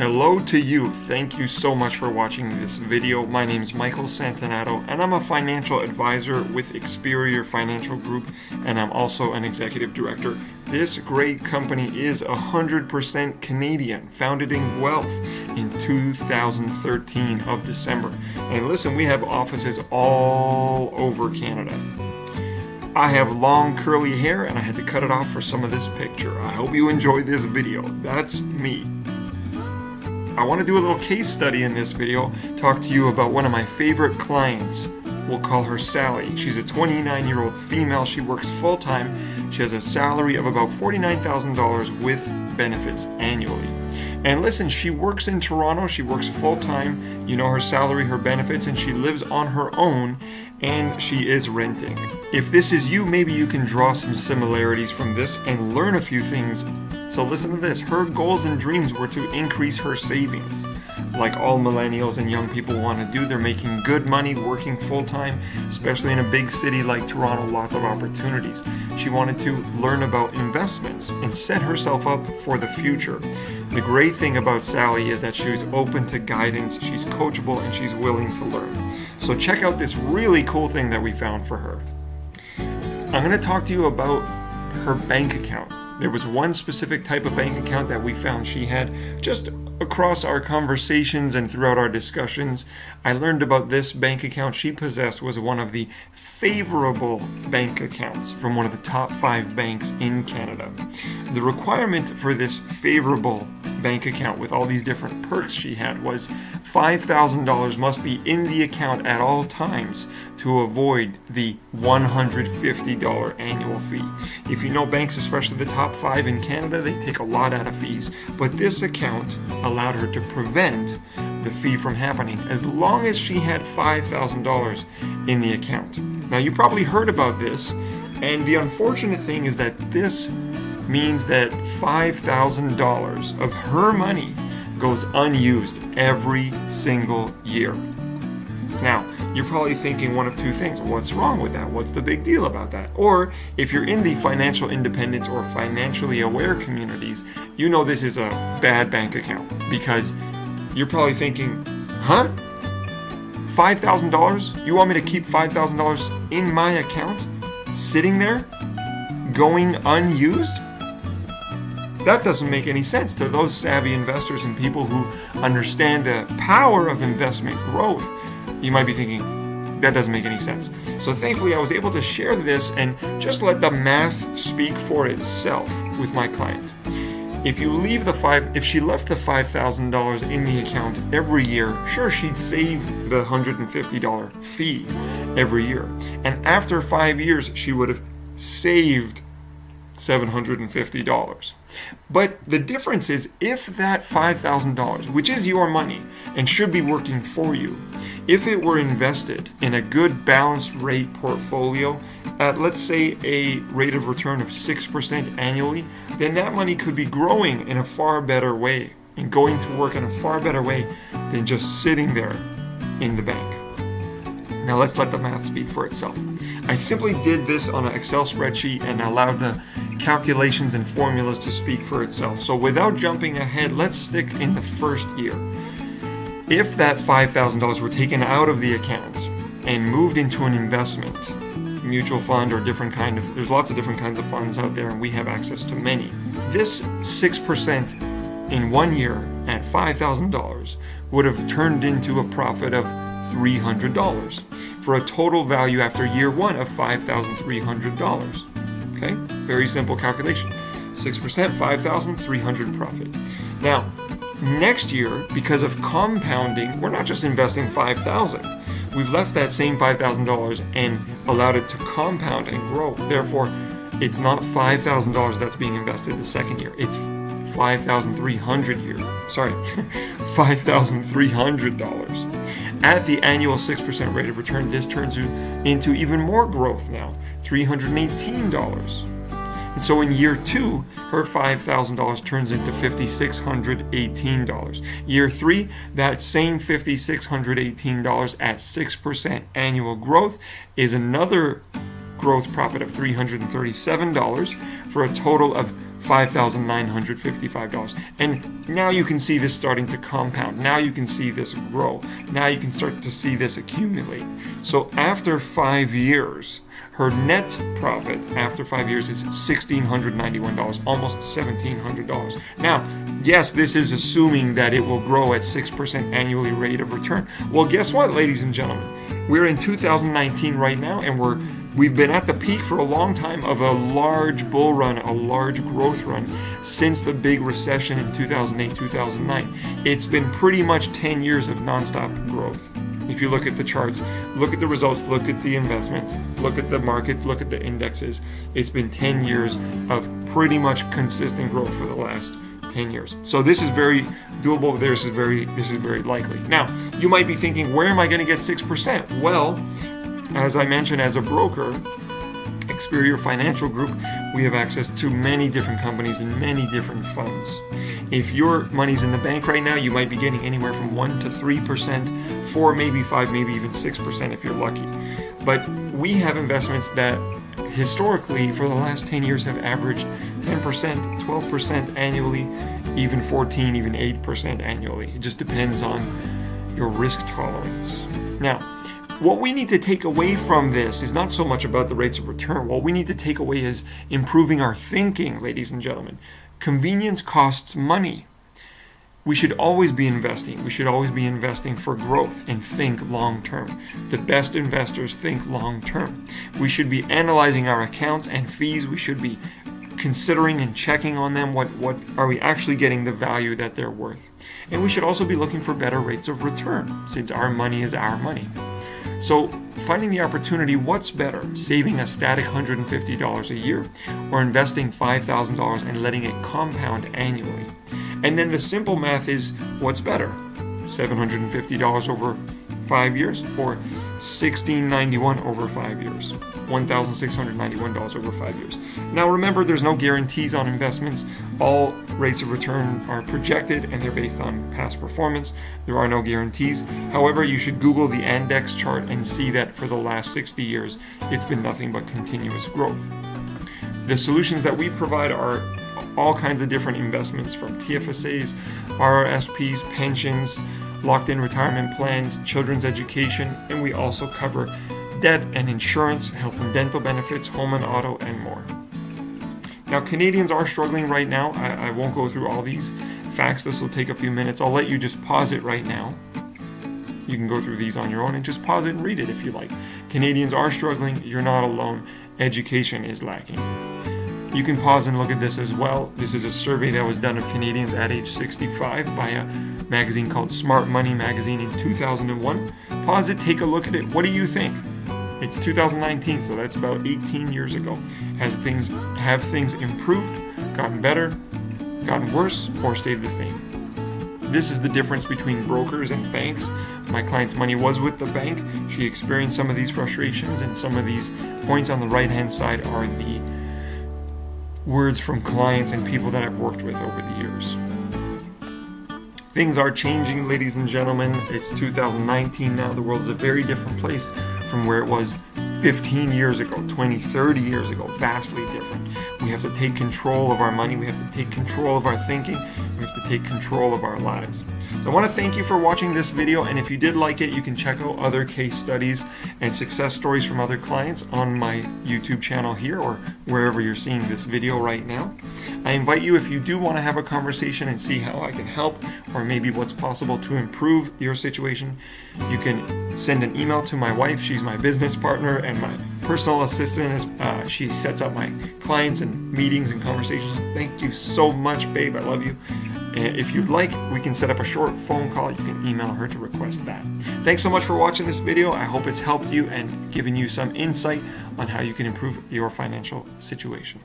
Hello to you. Thank you so much for watching this video. My name is Michael Santonato and I'm a financial advisor with Experior Financial Group, and I'm also an executive director. This great company is 100% Canadian, founded in Guelph in 2013 of December. And listen, we have offices all over Canada. I have long curly hair and I had to cut it off for some of this picture. I hope you enjoyed this video. That's me. I want to do a little case study in this video, talk to you about one of my favorite clients. We'll call her Sally. She's a 29-year-old female. She works full-time. She has a salary of about $49,000 with benefits annually. And listen, she works in Toronto. She works full-time. You know her salary, her benefits, and she lives on her own, and she is renting. If this is you, maybe you can draw some similarities from this and learn a few things. So listen to this. Her goals and dreams were to increase her savings. Like all millennials and young people want to do, they're making good money, working full-time, especially in a big city like Toronto, lots of opportunities. She wanted to learn about investments and set herself up for the future. The great thing about Sally is that she's open to guidance, she's coachable, and she's willing to learn. So check out this really cool thing that we found for her. I'm going to talk to you about her bank account. There was one specific type of bank account that we found she had. Just across our conversations and throughout our discussions, I learned about this bank account she possessed was one of the favorable bank accounts from one of the top 5 banks in Canada. The requirement for this favorable bank account with all these different perks she had was $5,000 must be in the account at all times to avoid the $150 annual fee. If you know banks, especially the top 5 in Canada, they take a lot out of fees, but this account allowed her to prevent the fee from happening as long as she had $5,000 in the account. Now you probably heard about this, and the unfortunate thing is that this means that $5,000 of her money goes unused every single year. Now, you're probably thinking one of two things. What's wrong with that? What's the big deal about that? Or if you're in the financial independence or financially aware communities, you know this is a bad bank account, because you're probably thinking, huh? $5,000? You want me to keep $5,000 in my account, sitting there, going unused? That doesn't make any sense to those savvy investors and people who understand the power of investment growth. You might be thinking, that doesn't make any sense. So thankfully I was able to share this and just let the math speak for itself with my client. If she left the $5,000 in the account every year, sure, she'd save the $150 fee every year. And after 5 years, she would have saved $750. But the difference is, if that $5,000, which is your money and should be working for you, if it were invested in a good balanced rate portfolio at, let's say, a rate of return of 6% annually, then that money could be growing in a far better way and going to work in a far better way than just sitting there in the bank. Now let's let the math speak for itself. I simply did this on an Excel spreadsheet and allowed the calculations and formulas to speak for itself. So without jumping ahead, let's stick in the first year. If that $5,000 were taken out of the account and moved into an investment, mutual fund or there's lots of different kinds of funds out there, and we have access to many. This 6% in 1 year at $5,000 would have turned into a profit of $300 for a total value after year 1 of $5,300. Okay, very simple calculation. 6%, $5,300 profit. Now, next year, because of compounding, we're not just investing $5,000. We've left that same $5,000 and allowed it to compound and grow. Therefore, it's not $5,000 that's being invested the second year. It's $5,300. At the annual 6% rate of return, this turns into even more growth now, $318. And so in year 2, her $5,000 turns into $5,618. Year 3, that same $5,618 at 6% annual growth is another growth profit of $337 for a total of $5,955. And now you can see this starting to compound. Now you can see this grow. Now you can start to see this accumulate. So after 5 years, her net profit after 5 years is $1,691, almost $1,700. Now, yes, this is assuming that it will grow at 6% annually rate of return. Well, guess what, ladies and gentlemen? We're in 2019 right now, and we've been at the peak for a long time of a large bull run, a large growth run since the big recession in 2008, 2009. It's been pretty much 10 years of nonstop growth. If you look at the charts, look at the results, look at the investments, look at the markets, look at the indexes. It's been 10 years of pretty much consistent growth for the last 10 years. So this is very doable. This is very likely. Now, you might be thinking, where am I going to get 6%? Well, as I mentioned, as a broker, Experior Financial Group, we have access to many different companies and many different funds. If your money's in the bank right now, you might be getting anywhere from 1% to 3%, 4, maybe 5, maybe even 6% if you're lucky. But we have investments that historically for the last 10 years have averaged 10%, 12% annually, even 14, even 8% annually. It just depends on your risk tolerance. Now, what we need to take away from this is not so much about the rates of return. What we need to take away is improving our thinking, ladies and gentlemen. Convenience costs money. We should always be investing. We should always be investing for growth and think long term. The best investors think long term. We should be analyzing our accounts and fees. We should be considering and checking on them. What are we actually getting the value that they're worth? And we should also be looking for better rates of return, since our money is our money. So finding the opportunity, what's better, saving a static $150 a year or investing $5,000 and letting it compound annually? And then the simple math is, what's better, $750 over 5 years or $1,691 over 5 years, $1,691 over 5 years. Now remember, there's no guarantees on investments. All rates of return are projected and they're based on past performance. There are no guarantees. However, you should Google the index chart and see that for the last 60 years, it's been nothing but continuous growth. The solutions that we provide are all kinds of different investments, from TFSAs, RRSPs, pensions, locked-in retirement plans, children's education, and we also cover debt and insurance, health and dental benefits, home and auto, and more. Now, Canadians are struggling right now. I won't go through all these facts. This will take a few minutes. I'll let you just pause it right now. You can go through these on your own and just pause it and read it if you like. Canadians are struggling. You're not alone. Education is lacking. You can pause and look at this as well. This is a survey that was done of Canadians at age 65 by a magazine called Smart Money Magazine in 2001. Pause it, take a look at it. What do you think? It's 2019, so that's about 18 years ago. Have things improved, gotten better, gotten worse, or stayed the same? This is the difference between brokers and banks. My client's money was with the bank. She experienced some of these frustrations, and some of these points on the right-hand side are the words from clients and people that I've worked with over the years. Things are changing, ladies and gentlemen. It's 2019 now. The world is a very different place from where it was 15 years ago, 20, 30 years ago. Vastly different. We have to take control of our money. We have to take control of our thinking. We have to take control of our lives. So I want to thank you for watching this video, and if you did like it, you can check out other case studies and success stories from other clients on my YouTube channel here or wherever you're seeing this video right now. I invite you, if you do want to have a conversation and see how I can help, or maybe what's possible to improve your situation, you can send an email to my wife. She's my business partner and my personal assistant. She sets up my clients and meetings and conversations. Thank you so much, babe. I love you. And if you'd like, we can set up a short phone call. You can email her to request that. Thanks so much for watching this video. I hope it's helped you and given you some insight on how you can improve your financial situation.